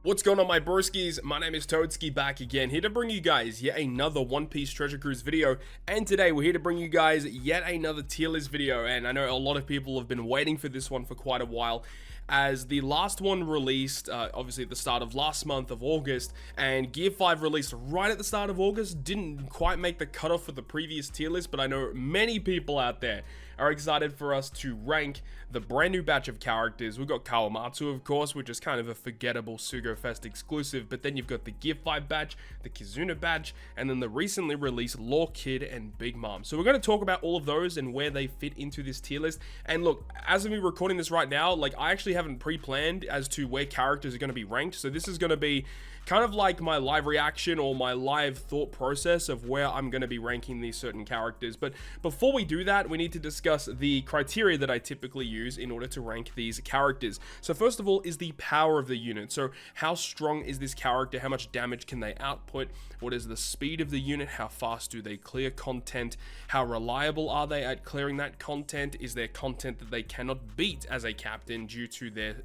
What's going on, my broskiis? My name is Toadskii, back again, here to bring you guys yet another One Piece Treasure Cruise video. And today we're here to bring you guys yet another tier list video. And I know a lot of people have been waiting for this one for quite a while, as the last one released obviously at the start of last month of August, and Gear 5 released right at the start of August. Didn't quite make the cutoff for the previous tier list, but I know many people out there are excited for us to rank the brand new batch of characters. We've got Kawamatsu, of course, which is kind of a forgettable Sugo Fest exclusive, but then you've got the Gear 5 batch, the Kizuna batch, and then the recently released Law Kid and Big Mom. So we're going to talk about all of those and where they fit into this tier list. And look, as of me recording this right now, like, I actually haven't pre-planned as to where characters are going to be ranked, so this is going to be kind of like my live reaction or my live thought process of where I'm going to be ranking these certain characters. But before we do that, we need to discuss the criteria that I typically use in order to rank these characters. So first of all is the power of the unit. So how strong is this character? How much damage can they output? What is the speed of the unit? How fast do they clear content? How reliable are they at clearing that content? Is there content that they cannot beat as a captain due to their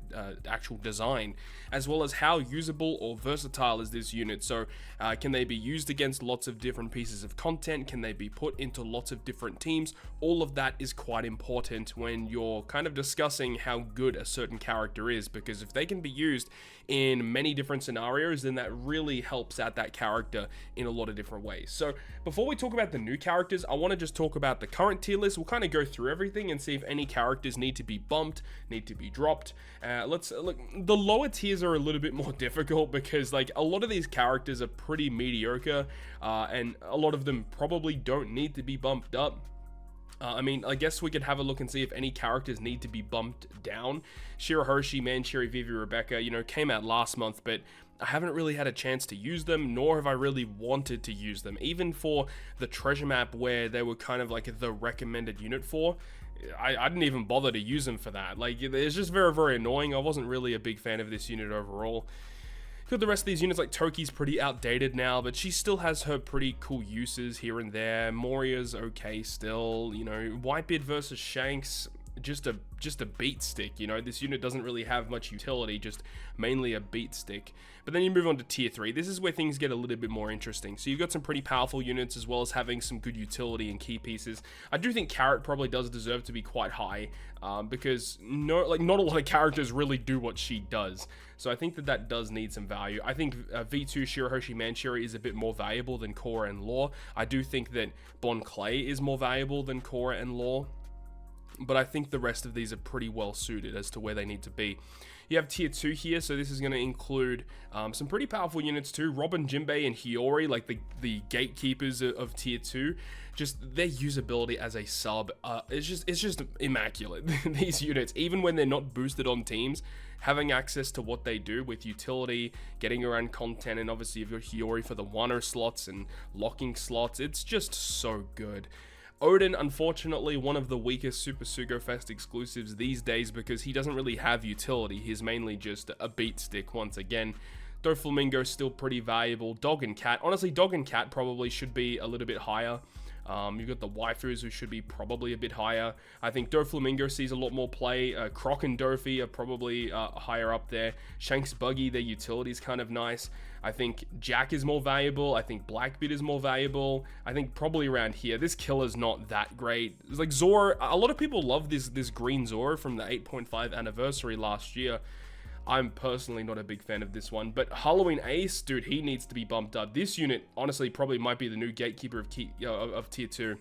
actual design? As well as how usable or versatile is this unit? So can they be used against lots of different pieces of content? Can they be put into lots of different teams? All of that is quite important when you're kind of discussing how good a certain character is, because if they can be used in many different scenarios, then that really helps out that character in a lot of different ways. So before we talk about the new characters, I want to just talk about the current tier list. We'll kind of go through everything and see if any characters need to be bumped, need to be dropped. Let's look. The lower tiers are a little bit more difficult because, like, a lot of these characters are pretty mediocre, and a lot of them probably don't need to be bumped up. I mean, I guess we could have a look and see if any characters need to be bumped down. Shirahoshi, Manchiri, Vivi, Rebecca, you know, came out last month, but I haven't really had a chance to use them, nor have I really wanted to use them. Even for the treasure map where they were kind of like the recommended unit for, I didn't even bother to use them for that. Like, it's just very, very annoying. I wasn't really a big fan of this unit overall. Got the rest of these units, like Toki's pretty outdated now, but she still has her pretty cool uses here and there. Moria's okay still, you know. Whitebeard versus Shanks, just a beat stick, you know. This unit doesn't really have much utility, just mainly a beat stick. But then you move on to tier 3. This is where things get a little bit more interesting. So you've got some pretty powerful units as well as having some good utility and key pieces. I do think Carrot probably does deserve to be quite high, because not a lot of characters really do what she does. So I think that does need some value. I think V2 Shirahoshi Manchiri is a bit more valuable than Korra and Law. I do think that Bon Clay is more valuable than Korra and Law, but I think the rest of these are pretty well suited as to where they need to be. You have tier 2 here, so this is going to include some pretty powerful units too. Robin, Jinbei, and Hiyori, like the gatekeepers of tier 2. Just their usability as a sub, it's just immaculate. These units, even when they're not boosted on teams, having access to what they do with utility, getting around content, and obviously you've got Hiyori for the Wano slots and locking slots, it's just so good. Odin, unfortunately, one of the weakest Super Sugo Fest exclusives these days because he doesn't really have utility. He's mainly just a beat stick once again. Doflamingo still pretty valuable. Dog and Cat. Honestly, Dog and Cat probably should be a little bit higher. You've got the waifus who should be probably a bit higher. I think Doflamingo sees a lot more play. Croc and Dofi are probably higher up there. Shanks Buggy, their utility is kind of nice. I think Jack is more valuable. I think Blackbeard is more valuable. I think probably around here. This killer's not that great. It's like Zoro. A lot of people love this green Zoro from the 8.5 anniversary last year. I'm personally not a big fan of this one, but Halloween Ace, dude, he needs to be bumped up. This unit, honestly, probably might be the new gatekeeper of tier 2.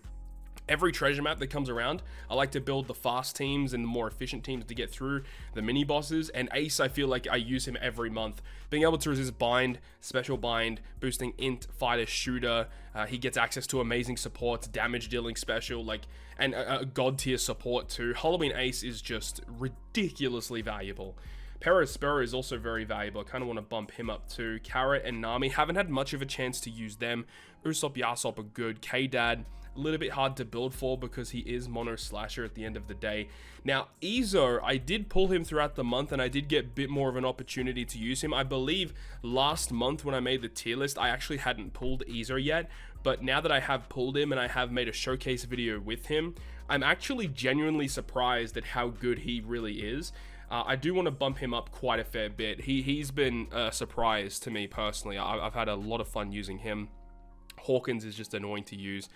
Every treasure map that comes around, I like to build the fast teams and the more efficient teams to get through the mini bosses, and Ace, I feel like I use him every month. Being able to resist bind, special bind, boosting int, fighter, shooter, he gets access to amazing supports, damage dealing special, like, and a god tier support too. Halloween Ace is just ridiculously valuable. Perospero is also very valuable. I kind of want to bump him up too. Carrot and Nami, haven't had much of a chance to use them. Usopp, Yasop are good. K-Dad, a little bit hard to build for because he is mono slasher at the end of the day. Now, Izo, I did pull him throughout the month and I did get a bit more of an opportunity to use him. I believe last month when I made the tier list, I actually hadn't pulled Izo yet, but now that I have pulled him and I have made a showcase video with him, I'm actually genuinely surprised at how good he really is. I do want to bump him up quite a fair bit. He's been a surprise to me personally. I've had a lot of fun using him. Hawkins is just annoying to use.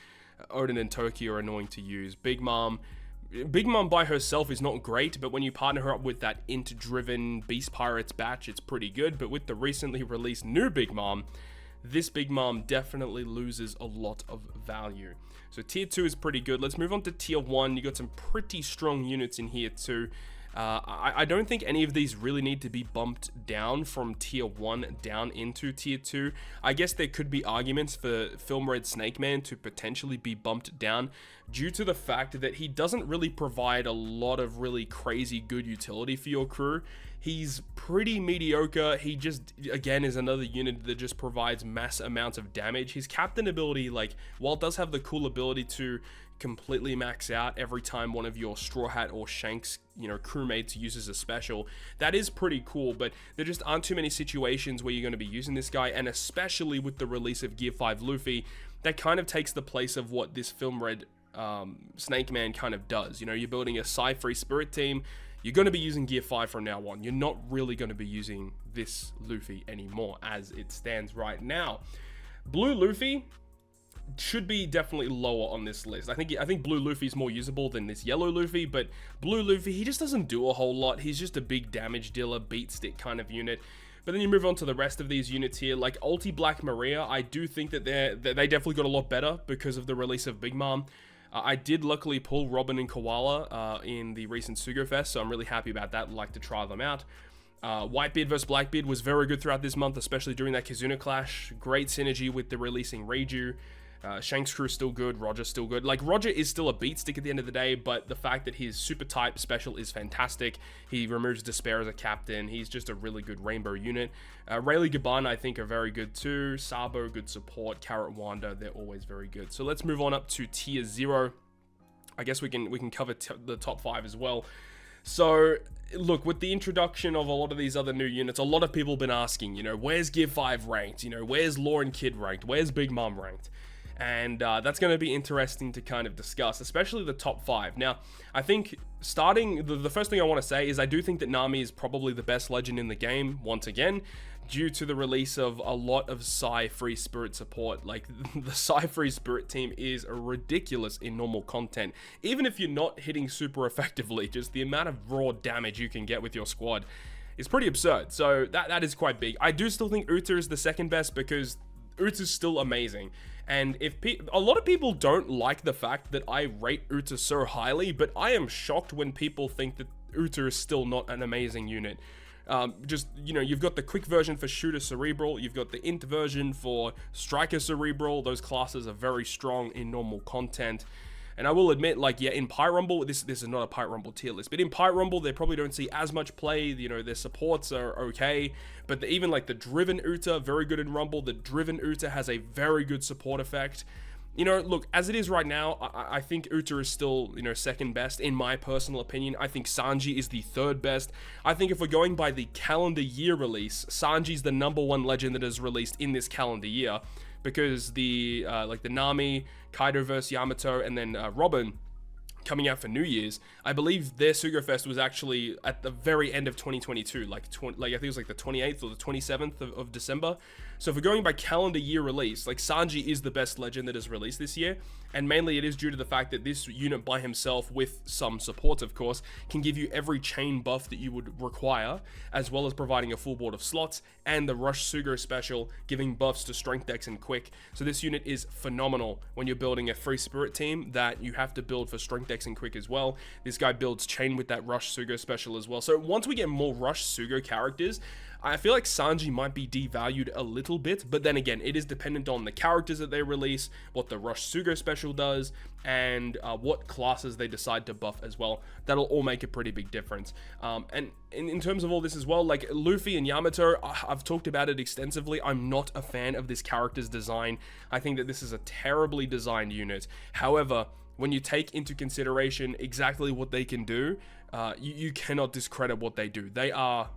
Odin and Toki are annoying to use. Big Mom by herself is not great, but when you partner her up with that int-driven Beast Pirates batch, it's pretty good. But with the recently released new Big Mom, this Big Mom definitely loses a lot of value. So tier 2 is pretty good. Let's move on to tier 1. You got some pretty strong units in here too. I don't think any of these really need to be bumped down from tier 1 down into tier 2. I guess there could be arguments for Film Red Snake Man to potentially be bumped down due to the fact that he doesn't really provide a lot of really crazy good utility for your crew. He's pretty mediocre. He just, again, is another unit that just provides mass amounts of damage. His captain ability, like, while it does have the cool ability to completely max out every time one of your Straw Hat or Shanks, crewmates uses a special, that is pretty cool, but there just aren't too many situations where you're going to be using this guy, and especially with the release of Gear 5 Luffy, that kind of takes the place of what this Film Red Snake Man kind of does. You're building a Psy-Free Spirit team, you're going to be using Gear 5 from now on. You're not really going to be using this Luffy anymore as it stands right now. Blue Luffy should be definitely lower on this list. I think Blue Luffy is more usable than this Yellow Luffy, but Blue Luffy, he just doesn't do a whole lot. He's just a big damage dealer, beat stick kind of unit. But then you move on to the rest of these units here, like Ulti Black Maria. I do think that they definitely got a lot better because of the release of Big Mom. I did luckily pull Robin and Koala in the recent Sugo Fest, so I'm really happy about that. I'd like to try them out. Whitebeard versus Blackbeard was very good throughout this month, especially during that Kizuna clash. Great synergy with the releasing Reiju. Shanks crew still good, Roger's still good. Like, Roger is still a beat stick at the end of the day, but the fact that his super type special is fantastic. He removes Despair as a captain. He's just a really good rainbow unit. Rayleigh Gaban, I think, are very good too. Sabo, good support. Carrot Wanda, they're always very good. So let's move on up to tier 0. I guess we can cover the top 5 as well. So, look, with the introduction of a lot of these other new units, a lot of people have been asking, where's Gear 5 ranked? Where's Lauren Kid ranked? Where's Big Mom ranked? And that's going to be interesting to kind of discuss, especially the top 5. Now, I think starting, the first thing I want to say is I do think that Nami is probably the best legend in the game, once again, due to the release of a lot of Psy-Free Spirit support. Like, the Psy-Free Spirit team is ridiculous in normal content. Even if you're not hitting super effectively, just the amount of raw damage you can get with your squad is pretty absurd. So that is quite big. I do still think Uta is the second best because Uta's still amazing. And a lot of people don't like the fact that I rate Uta so highly, but I am shocked when people think that Uta is still not an amazing unit. You've got the quick version for Shooter Cerebral, you've got the int version for Striker Cerebral. Those classes are very strong in normal content. And I will admit, in Pyre Rumble, this is not a Pyre Rumble tier list, but in Pyre Rumble, they probably don't see as much play. Their supports are okay, but even the Driven Uta, very good in Rumble. The Driven Uta has a very good support effect. Look, as it is right now, I think Uta is still, second best, in my personal opinion. I think Sanji is the third best. I think if we're going by the calendar year release, Sanji's the #1 legend that is released in this calendar year, because the Nami, Kaido vs Yamato, and then Robin coming out for New Year's, I believe their Sugo Fest was actually at the very end of 2022, I think it was the 28th or the 27th of December. So if we're going by calendar year release, Sanji is the best legend that is released this year, and mainly it is due to the fact that this unit by himself, with some support of course, can give you every chain buff that you would require, as well as providing a full board of slots, and the Rush Sugo special giving buffs to Strength Dex and Quick. So this unit is phenomenal when you're building a free spirit team that you have to build for Strength Dex and Quick as well. This guy builds chain with that Rush Sugo special as well. So once we get more Rush Sugo characters, I feel like Sanji might be devalued a little bit, but then again, it is dependent on the characters that they release, what the Rush Sugo special does, and what classes they decide to buff as well. That'll all make a pretty big difference. And in terms of all this as well, Luffy and Yamato, I've talked about it extensively. I'm not a fan of this character's design. I think that this is a terribly designed unit. However, when you take into consideration exactly what they can do, you cannot discredit what they do. They are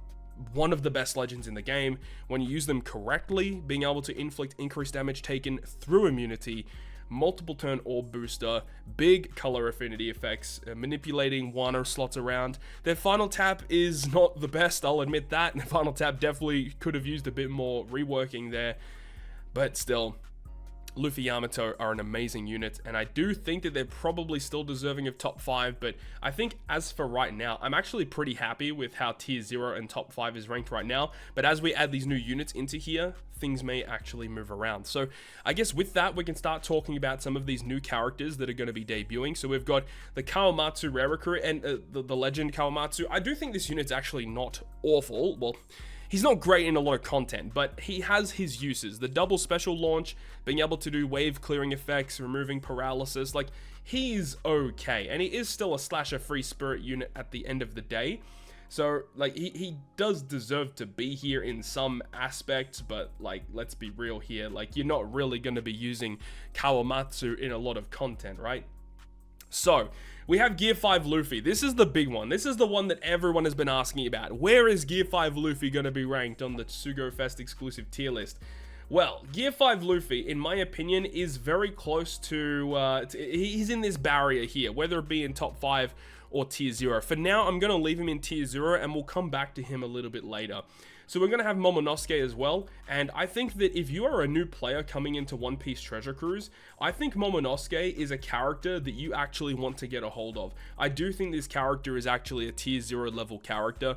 one of the best legends in the game. When you use them correctly, being able to inflict increased damage taken through immunity, multiple turn orb booster, big color affinity effects, manipulating Wano slots around. Their final tap is not the best, I'll admit that. Their final tap definitely could have used a bit more reworking there, but still, Luffy Yamato are an amazing unit, and I do think that they're probably still deserving of top 5, but I think as for right now, I'm actually pretty happy with how tier 0 and top 5 is ranked right now, but as we add these new units into here, things may actually move around. So I guess with that, we can start talking about some of these new characters that are going to be debuting. So we've got the Kawamatsu rare recruit and the legend Kawamatsu. I do think this unit's actually not awful. Well, he's not great in a lot of content, but he has his uses. The double special launch, being able to do wave clearing effects, removing paralysis, like, he's okay. And he is still a slasher free spirit unit at the end of the day. So, like, he does deserve to be here in some aspects, but, like, let's be real here. Like, you're not really going to be using Kawamatsu in a lot of content, right? So, we have Gear 5 Luffy. This is the big one. This is the one that everyone has been asking about. Where is Gear 5 Luffy going to be ranked on the Sugo Fest exclusive tier list? Well, Gear 5 Luffy, in my opinion, is very close to he's in this barrier here, whether it be in top 5 or tier 0. For now, I'm going to leave him in tier 0, and we'll come back to him a little bit later. So we're going to have Momonosuke as well, and I think that if you are a new player coming into One Piece Treasure Cruise, I think Momonosuke is a character that you actually want to get a hold of. I do think this character is actually a tier 0 level character.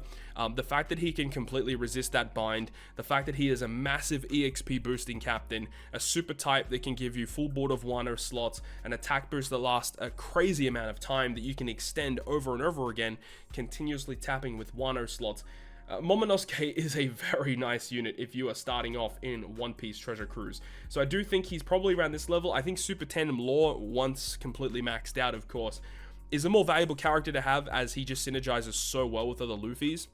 The fact that he can completely resist that bind, the fact that he is a massive EXP boosting captain, a super type that can give you full board of Wano slots, an attack boost that lasts a crazy amount of time that you can extend over and over again, continuously tapping with Wano slots. Momonosuke is a very nice unit if you are starting off in One Piece Treasure Cruise. So I do think he's probably around this level. I think Super Tandem Law, once completely maxed out, of course, is a more valuable character to have, as he just synergizes so well with other Luffys.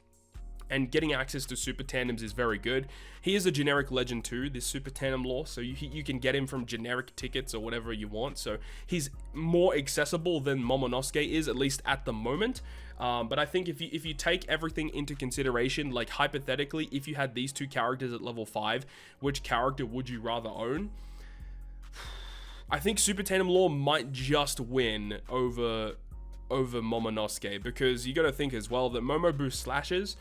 And getting access to Super Tandems is very good. He is a generic legend too, this Super Tandem Law, so you can get him from generic tickets or whatever you want. So he's more accessible than Momonosuke is, at least at the moment. But I think if you take everything into consideration, like hypothetically, if you had these two characters at level 5, which character would you rather own? I think Super Tandem Law might just win over Momonosuke, because you got to think as well that Momo boosts slashes,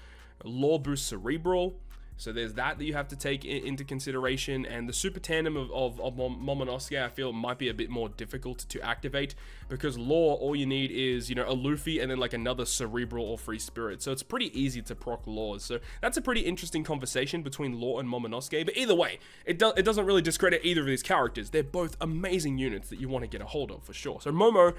Law boosts cerebral, so there's that you have to take into consideration. And the Super Tandem of Momonosuke, I feel, might be a bit more difficult to activate, because Law, all you need is, you know, a Luffy and then like another cerebral or free spirit, so it's pretty easy to proc Laws. So that's a pretty interesting conversation between Law and Momonosuke. But either way, it doesn't really discredit either of these characters. They're both amazing units that you want to get a hold of for sure. So Momo,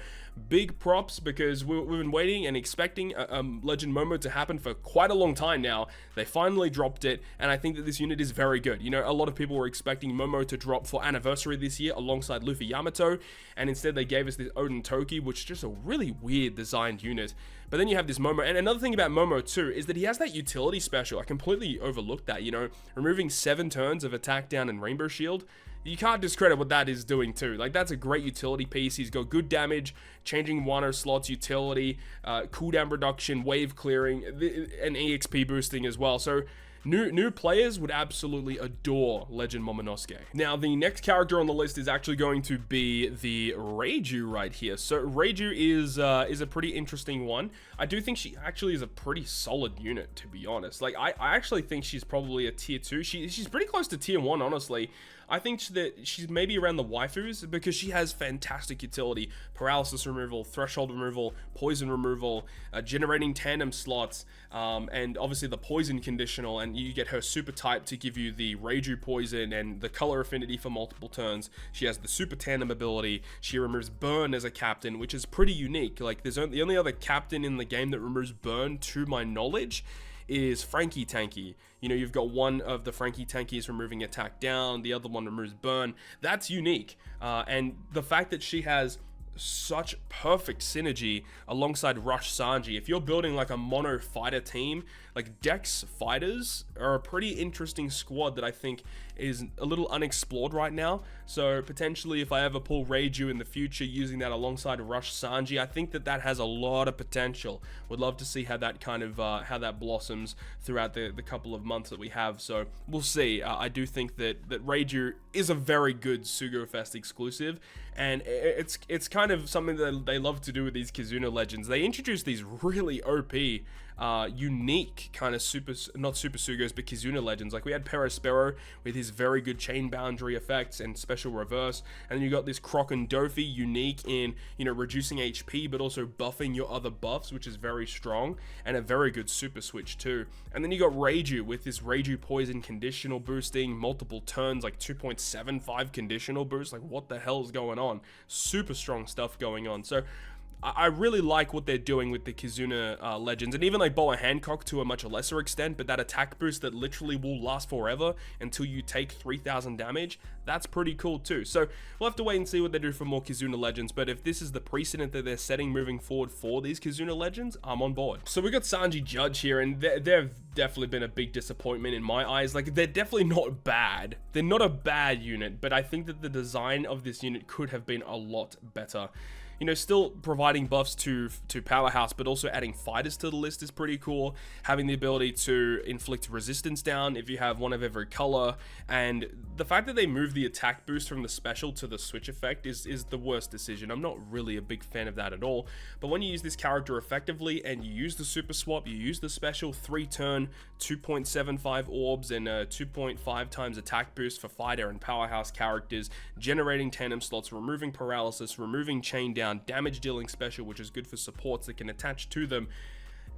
big props, because we've been waiting and expecting a Legend Momo to happen for quite a long time now. They finally dropped it, and I think that this unit is very good. You know, a lot of people were expecting Momo to drop for Anniversary this year alongside Luffy Yamato, and instead they gave us this Oden Toki, which is just a really weird designed unit. But then you have this Momo, and another thing about Momo too is that he has that utility special. I completely overlooked that, you know, removing 7 turns of attack down and Rainbow Shield. You can't discredit what that is doing too. Like, that's a great utility piece. He's got good damage, changing Wano slots, utility, cooldown reduction, wave clearing, and EXP boosting as well. So new players would absolutely adore Legend Momonosuke. Now, the next character on the list is actually going to be the Reiju right here. So Reiju is a pretty interesting one. I do think she actually is a pretty solid unit, to be honest. Like, I actually think she's probably a tier 2. She's pretty close to tier 1, honestly. I think that she's maybe around the waifus, because she has fantastic utility: paralysis removal, threshold removal, poison removal, generating tandem slots, and obviously the poison conditional, and you get her super type to give you the Reiju poison and the color affinity for multiple turns. She has the super tandem ability. She removes burn as a captain, which is pretty unique. Like, the only other captain in the game that removes burn, to my knowledge, is Frankie Tanky. You know, you've got one of the Frankie Tankies removing attack down, the other one removes burn. That's unique. And the fact that she has such perfect synergy alongside Rush Sanji. If you're building like a mono fighter team, like Dex fighters are a pretty interesting squad that I think is a little unexplored right now. So potentially if I ever pull Reiju in the future using that alongside Rush Sanji, I think that that has a lot of potential. Would love to see how that kind of how that blossoms throughout the couple of months that we have. So we'll see. I do think that Reiju is a very good Sugofest exclusive, and it's kind of something that they love to do with these Kizuna Legends. They introduce these really OP unique kind of not super Sugos, but Kizuna Legends. Like we had Perospero with his very good chain boundary effects and special reverse, and then you got this Croc and Dofi, unique in, you know, reducing HP but also buffing your other buffs, which is very strong, and a very good super switch too. And then you got Reiju with this Reiju Poison conditional boosting, multiple turns, like 2.75 conditional boost. Like what the hell is going on? Super strong stuff going on. So I really like what they're doing with the Kizuna Legends, and even like Boa Hancock to a much lesser extent, but that attack boost that literally will last forever until you take 3,000 damage, that's pretty cool too. So we'll have to wait and see what they do for more Kizuna Legends, but if this is the precedent that they're setting moving forward for these Kizuna Legends, I'm on board. So we got Sanji Judge here, and they've definitely been a big disappointment in my eyes. Like, they're definitely not bad. They're not a bad unit, but I think that the design of this unit could have been a lot better. You know, still providing buffs to Powerhouse, but also adding fighters to the list is pretty cool. Having the ability to inflict resistance down if you have one of every color, and the fact that they move the attack boost from the special to the switch effect is the worst decision. I'm not really a big fan of that at all, but when you use this character effectively and you use the super swap, you use the special 3-turn, 2.75 orbs, and 2.5 times attack boost for fighter and Powerhouse characters, generating tandem slots, removing paralysis, removing chain down, damage dealing special, which is good for supports that can attach to them.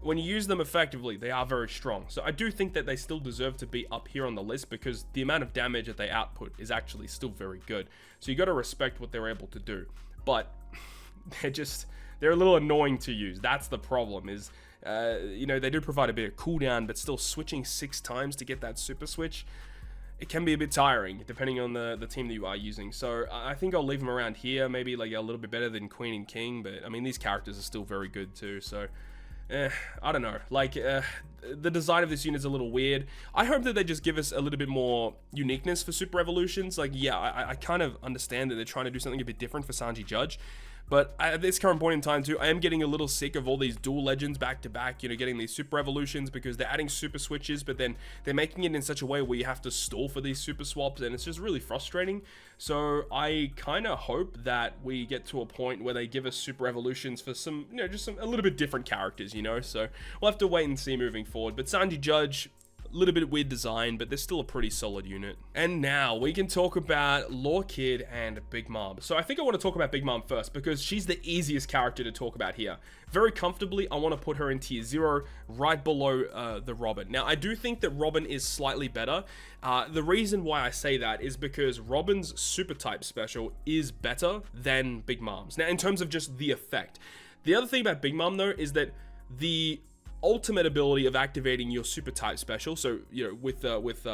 When you use them effectively, they are very strong. So I do think that they still deserve to be up here on the list, because the amount of damage that they output is actually still very good. So you got to respect what they're able to do, but they're a little annoying to use. That's the problem. Is you know, they do provide a bit of cooldown, but still switching 6 times to get that super switch, it can be a bit tiring depending on the team that you are using. So I think I'll leave them around here, maybe like a little bit better than Queen and King, but I mean, these characters are still very good too. So I don't know, like the design of this unit is a little weird. I hope that they just give us a little bit more uniqueness for super evolutions. Like, yeah, I kind of understand that they're trying to do something a bit different for Sanji Judge, but at this current point in time too, I am getting a little sick of all these dual legends back to back, you know, getting these super evolutions, because they're adding super switches, but then they're making it in such a way where you have to stall for these super swaps, and it's just really frustrating. So I kind of hope that we get to a point where they give us super evolutions for some, you know, just a little bit different characters, you know. So we'll have to wait and see moving forward. But Sanji Judge, little bit weird design, but they're still a pretty solid unit. And now we can talk about Law Kid and Big Mom. So I think I want to talk about Big Mom first, because she's the easiest character to talk about here. Very comfortably, I want to put her in tier 0, right below the Robin. Now, I do think that Robin is slightly better. The reason why I say that is because Robin's super type special is better than Big Mom's. Now, in terms of just the effect. The other thing about Big Mom, though, is that the ultimate ability of activating your super type special, so you know, with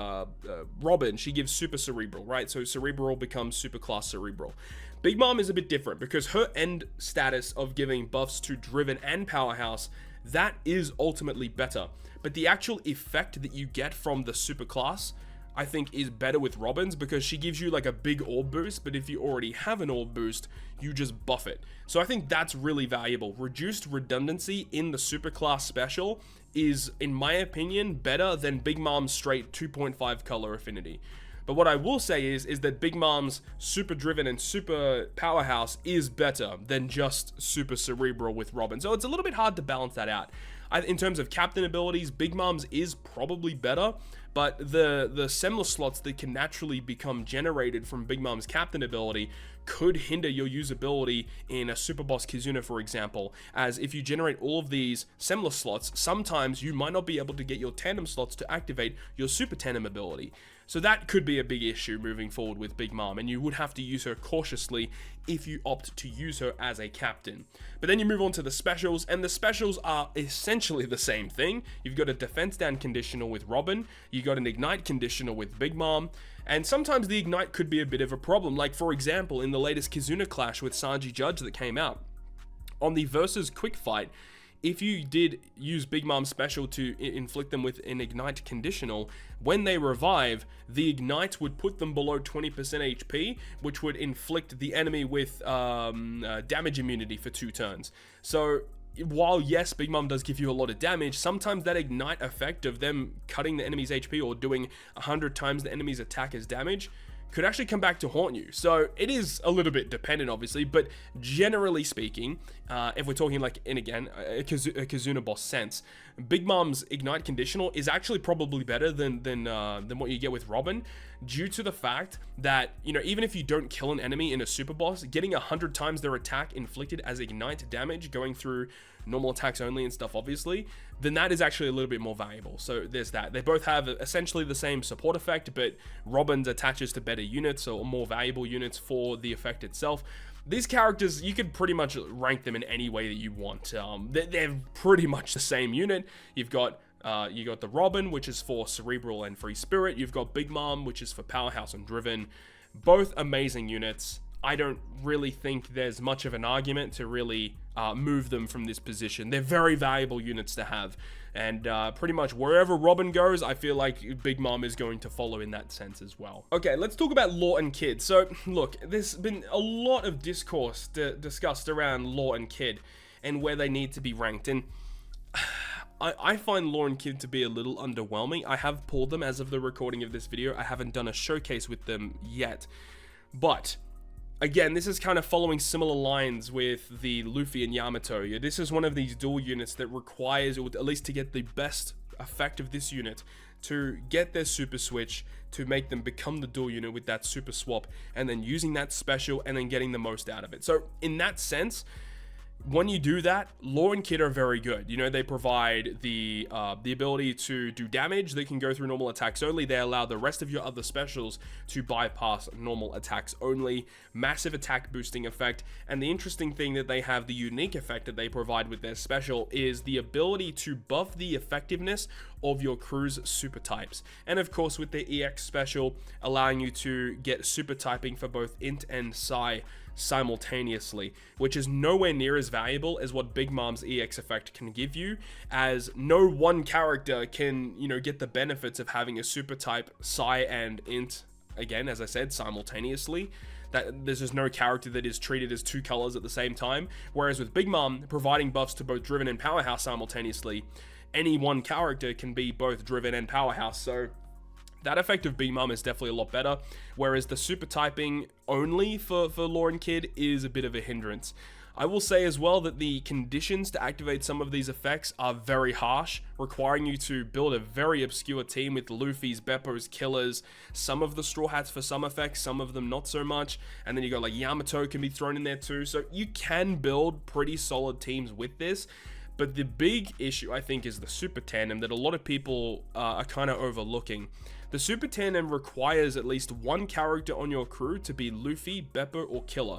Robin, she gives super cerebral, right? So cerebral becomes super class cerebral. Big Mom is a bit different, because her end status of giving buffs to Driven and Powerhouse, that is ultimately better, but the actual effect that you get from the super class, I think, is better with Robin's, because she gives you like a big orb boost, but if you already have an orb boost, you just buff it. So I think that's really valuable. Reduced redundancy in the superclass special is, in my opinion, better than Big Mom's straight 2.5 color affinity. But what I will say is that Big Mom's super driven and super powerhouse is better than just super cerebral with Robin. So it's a little bit hard to balance that out. In terms of captain abilities, Big Mom's is probably better, but the Semler slots that can naturally become generated from Big Mom's captain ability could hinder your usability in a Super Boss Kizuna, for example, as if you generate all of these Semler slots, sometimes you might not be able to get your tandem slots to activate your super tandem ability. So that could be a big issue moving forward with Big Mom, and you would have to use her cautiously if you opt to use her as a captain. But then you move on to the specials, and the specials are essentially the same thing. You've got a defense down conditional with Robin, you got an ignite conditional with Big Mom, and sometimes the ignite could be a bit of a problem. Like, for example, in the latest Kizuna clash with Sanji Judge that came out, on the versus quick fight, if you did use Big Mom's special to inflict them with an Ignite conditional, when they revive, the Ignite would put them below 20% HP, which would inflict the enemy with damage immunity for 2 turns. So while yes, Big Mom does give you a lot of damage, sometimes that Ignite effect of them cutting the enemy's HP or doing 100 times the enemy's attack as damage could actually come back to haunt you. So it is a little bit dependent, obviously, but generally speaking, if we're talking like in again a Kazuna boss sense, Big Mom's Ignite conditional is actually probably better than what you get with Robin, due to the fact that, you know, even if you don't kill an enemy in a super boss, getting 100 times their attack inflicted as Ignite damage, going through normal attacks only and stuff, obviously, then that is actually a little bit more valuable. So there's that. They both have essentially the same support effect, but Robin's attaches to better units or more valuable units for the effect itself. These characters, you could pretty much rank them in any way that you want. They're pretty much the same unit. You've got the Robin, which is for Cerebral and Free Spirit. You've got Big Mom, which is for Powerhouse and Driven. Both amazing units. I don't really think there's much of an argument to really move them from this position. They're very valuable units to have. And pretty much wherever Robin goes, I feel like Big Mom is going to follow in that sense as well. Okay, let's talk about Law and Kid. So, look, there's been a lot of discourse discussed around Law and Kid and where they need to be ranked. And I find Law and Kid to be a little underwhelming. I have pulled them as of the recording of this video. I haven't done a showcase with them yet. But again, this is kind of following similar lines with the Luffy and Yamato. This is one of these dual units that requires, or at least to get the best effect of this unit, to get their super switch, to make them become the dual unit with that super swap, and then using that special, and then getting the most out of it. So in that sense, when you do that, Law and Kid are very good. You know, they provide the ability to do damage. They can go through normal attacks only. They allow the rest of your other specials to bypass normal attacks only. Massive attack boosting effect. And the interesting thing that they have, the unique effect that they provide with their special, is the ability to buff the effectiveness of your crew's super types. And of course, with the EX special, allowing you to get super typing for both Int and Psi simultaneously, which is nowhere near as valuable as what Big Mom's EX effect can give you, as no one character can, you know, get the benefits of having a super type Psi and Int, again, as I said, simultaneously. That there's just no character that is treated as 2 colors at the same time, whereas with Big Mom providing buffs to both Driven and Powerhouse simultaneously, any one character can be both Driven and Powerhouse. So that effect of Big Mom is definitely a lot better, whereas the super typing only for Law and Kid is a bit of a hindrance. I will say as well that the conditions to activate some of these effects are very harsh, requiring you to build a very obscure team with Luffy's, Beppo's, Killers, some of the Straw Hats for some effects, some of them not so much, and then you got like Yamato can be thrown in there too, so you can build pretty solid teams with this. But the big issue, I think, is the Super Tandem that a lot of people are kind of overlooking. The Super Tandem requires at least one character on your crew to be Luffy, Beppo, or Killer.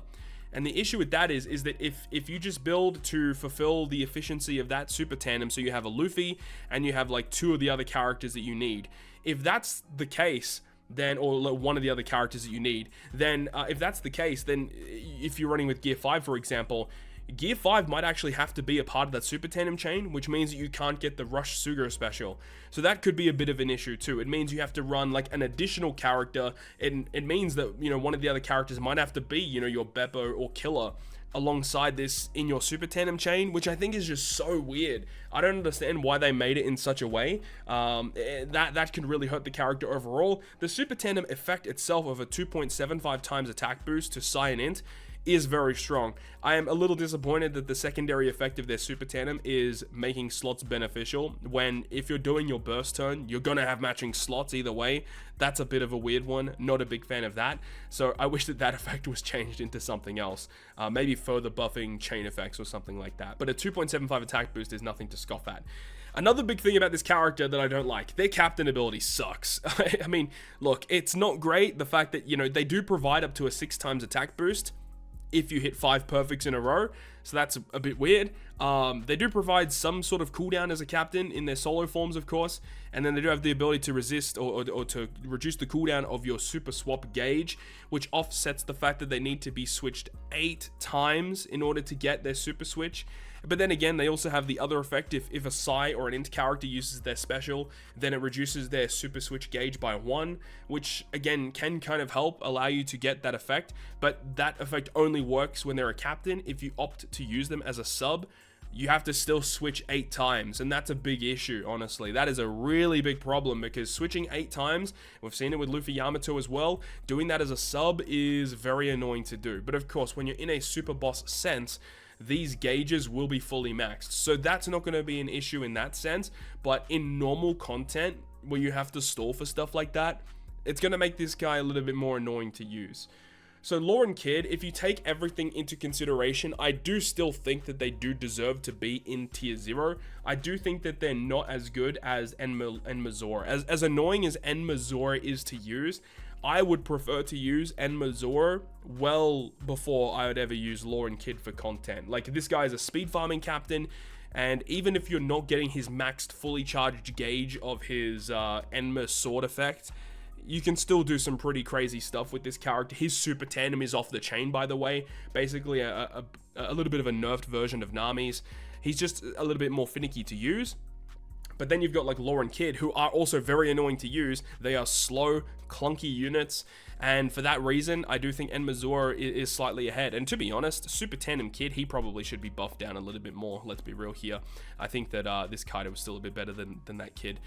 And the issue with that is that if you just build to fulfill the efficiency of that Super Tandem, so you have a Luffy and you have like 2 of the other characters that you need, if that's the case, then, or one of the other characters that you need, then if that's the case, then if you're running with Gear 5, for example, Gear 5 might actually have to be a part of that Super Tandem chain, which means that you can't get the Rush Sugo special. So that could be a bit of an issue too. It means you have to run like an additional character, and it means that, you know, one of the other characters might have to be, you know, your Beppo or Killer alongside this in your Super Tandem chain, which I think is just so weird. I don't understand why they made it in such a way. That could really hurt the character overall. The Super Tandem effect itself of a 2.75 times attack boost to Psi and Int is very strong. I am a little disappointed that the secondary effect of their Super Tandem is making slots beneficial, when if you're doing your burst turn, you're gonna have matching slots either way. That's a bit of a weird one. Not a big fan of that. So I wish that effect was changed into something else. Maybe further buffing chain effects or something like that. But a 2.75 attack boost is nothing to scoff at. Another big thing about this character that I don't like, their captain ability sucks. I mean, look, it's not great, the fact that, you know, they do provide up to a 6 times attack boost if you hit 5 perfects in a row, so that's a bit weird. They do provide some sort of cooldown as a captain in their solo forms, of course, and then they do have the ability to resist or to reduce the cooldown of your super swap gauge, which offsets the fact that they need to be switched 8 times in order to get their super switch. But then again, they also have the other effect. If a Psy or an Int character uses their special, then it reduces their super switch gauge by 1, which again can kind of help allow you to get that effect. But that effect only works when they're a captain. If you opt to use them as a sub, you have to still switch 8 times, and that's a big issue, honestly. That is a really big problem, because switching 8 times, we've seen it with Luffy Yamato as well, doing that as a sub is very annoying to do. But of course, when you're in a super boss sense, these gauges will be fully maxed, so that's not going to be an issue in that sense. But in normal content, where you have to stall for stuff like that, it's going to make this guy a little bit more annoying to use. So Law and Kid, if you take everything into consideration, I do still think that they do deserve to be in tier 0. I do think that they're not as good as Enma. As annoying as Enma is to use, I would prefer to use Enma well before I would ever use Law and Kid for content. Like, this guy is a speed farming captain, and even if you're not getting his maxed fully charged gauge of his Enma sword effect, you can still do some pretty crazy stuff with this character. His super tandem is off the chain, by the way. Basically a little bit of a nerfed version of Nami's. He's just a little bit more finicky to use. But then you've got like Law and Kid, who are also very annoying to use. They are slow, clunky units, and for that reason, I do think Enma is slightly ahead. And to be honest, Super Tandem Kid, he probably should be buffed down a little bit more. Let's be real here. I think that this Kaido was still a bit better than that kid.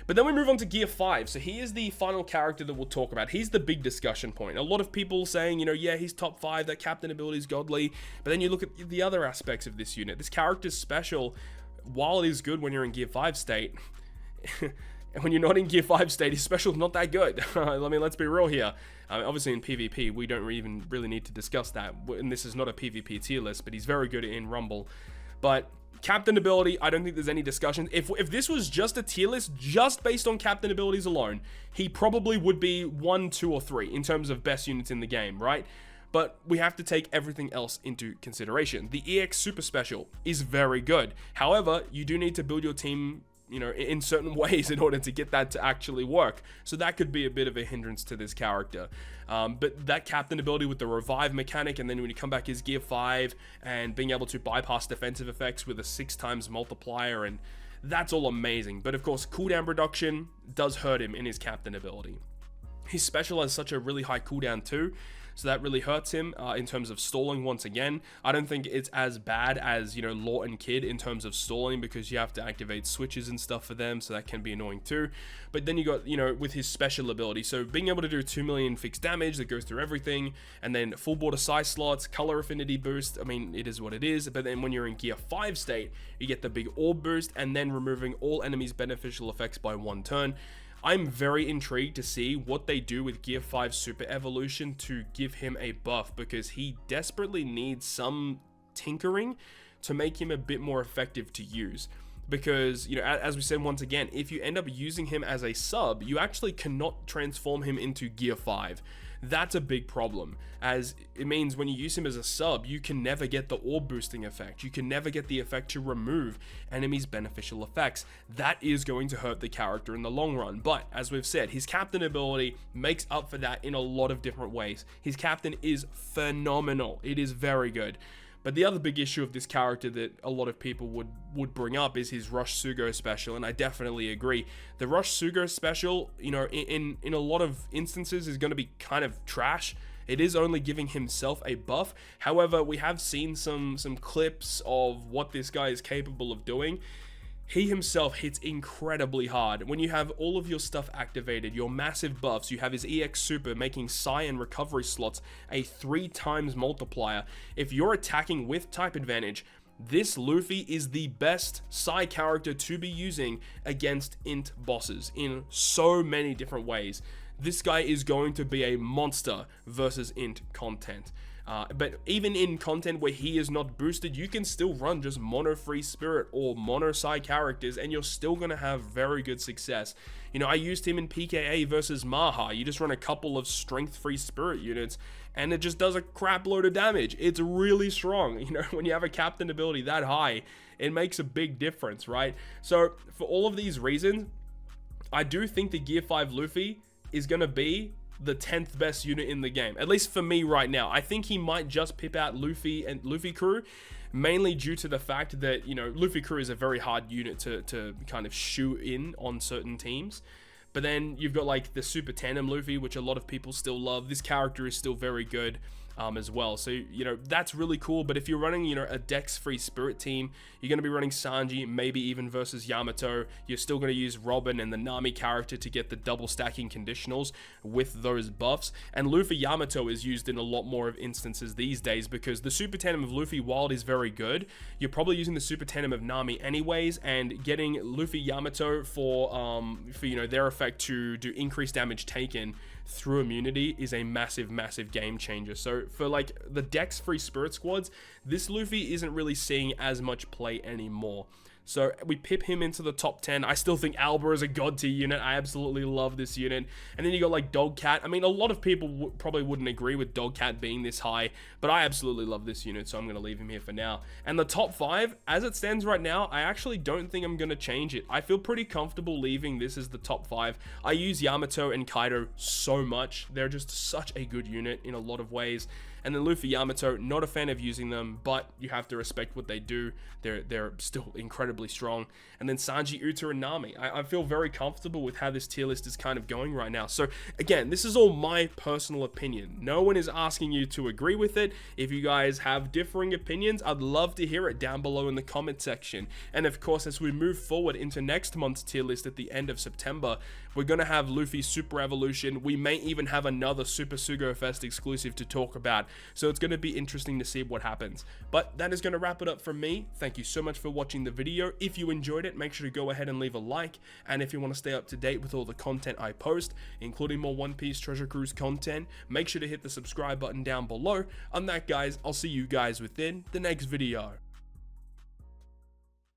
But then we move on to Gear 5. So he is the final character that we'll talk about. He's the big discussion point. A lot of people saying, you know, yeah, he's top 5, that captain ability is godly. But then you look at the other aspects of this unit. This character's special, while it is good when you're in Gear 5 state, when you're not in Gear 5 state, his special's not that good. I mean, let's be real here. Obviously in PvP, we don't even really need to discuss that. And this is not a PvP tier list, but he's very good in Rumble. But captain ability, I don't think there's any discussion. If this was just a tier list, just based on captain abilities alone, he probably would be 1, 2, or 3 in terms of best units in the game, right? But we have to take everything else into consideration. The EX Super Special is very good. However, you do need to build your team, you know, in certain ways in order to get that to actually work. So that could be a bit of a hindrance to this character. But that captain ability with the revive mechanic, and then when you come back his Gear 5 and being able to bypass defensive effects with a 6 times multiplier, and that's all amazing. But of course, cooldown reduction does hurt him in his captain ability. His special has such a really high cooldown too, so that really hurts him in terms of stalling once again. I don't think it's as bad as, you know, Law and Kid in terms of stalling, because you have to activate switches and stuff for them, so that can be annoying too. But then you got, you know, with his special ability, so being able to do 2 million fixed damage that goes through everything, and then full border size slots, color affinity boost, I mean, it is what it is. But then when you're in Gear 5 state, you get the big orb boost, and then removing all enemies' beneficial effects by 1 turn. I'm very intrigued to see what they do with Gear 5 Super Evolution to give him a buff, because he desperately needs some tinkering to make him a bit more effective to use. Because, you know, as we said once again, if you end up using him as a sub, you actually cannot transform him into Gear 5. That's a big problem, as it means when you use him as a sub, you can never get the orb boosting effect. You can never get the effect to remove enemies' beneficial effects. That is going to hurt the character in the long run. But as we've said, his captain ability makes up for that in a lot of different ways. His captain is phenomenal. It is very good. But the other big issue of this character that a lot of people would bring up is his Rush Sugo special, and I definitely agree. The Rush Sugo special, you know, in a lot of instances is going to be kind of trash. It is only giving himself a buff. However, we have seen some clips of what this guy is capable of doing. He himself hits incredibly hard. When you have all of your stuff activated, your massive buffs, you have his EX Super making Psi and recovery slots a 3 times multiplier. If you're attacking with type advantage, this Luffy is the best Psi character to be using against Int bosses in so many different ways. This guy is going to be a monster versus Int content. But even in content where he is not boosted, you can still run just mono free spirit or mono Psi characters, and you're still going to have very good success. You know, I used him in PKA versus Maha. You just run a couple of strength free spirit units, and it just does a crap load of damage. It's really strong. You know, when you have a captain ability that high, it makes a big difference, right? So for all of these reasons, I do think the Gear 5 Luffy is going to be the 10th best unit in the game, at least for me right now. I think he might just pip out Luffy and Luffy crew, mainly due to the fact that, you know, Luffy crew is a very hard unit to kind of shoe in on certain teams. But then you've got like the Super Tandem Luffy, which a lot of people still love. This character is still very good as well. So, you know, that's really cool. But if you're running, you know, a Dex-free Spirit team, you're going to be running Sanji, maybe even versus Yamato. You're still going to use Robin and the Nami character to get the double stacking conditionals with those buffs. And Luffy Yamato is used in a lot more of instances these days because the Super Tandem of Luffy, while it is very good, you're probably using the Super Tandem of Nami anyways, and getting Luffy Yamato for you know, their effect to do increased damage taken through immunity is a massive game changer. So for like the Dex free Spirit squads, this Luffy isn't really seeing as much play anymore. So we pip him into the top 10. I still think Alba is a god tier unit. I absolutely love this unit. And then you got like Dogcat. I mean, a lot of people probably wouldn't agree with Dogcat being this high, but I absolutely love this unit, so I'm going to leave him here for now. And the top 5, as it stands right now, I actually don't think I'm going to change it. I feel pretty comfortable leaving this as the top 5. I use Yamato and Kaido so much. They're just such a good unit in a lot of ways. And then Luffy Yamato, not a fan of using them, but you have to respect what they do. They're still incredibly strong. And then Sanji, Uta, and Nami. I feel very comfortable with how this tier list is kind of going right now. So again, this is all my personal opinion. No one is asking you to agree with it. If you guys have differing opinions, I'd love to hear it down below in the comment section. And of course, as we move forward into next month's tier list at the end of September, we're going to have Luffy's Super Evolution. We may even have another Super Sugo Fest exclusive to talk about. So it's going to be interesting to see what happens. But that is going to wrap it up from me. Thank you so much for watching the video. If you enjoyed it, make sure to go ahead and leave a like. And if you want to stay up to date with all the content I post, including more One Piece Treasure Cruise content, make sure to hit the subscribe button down below. On that, guys, I'll see you guys within the next video.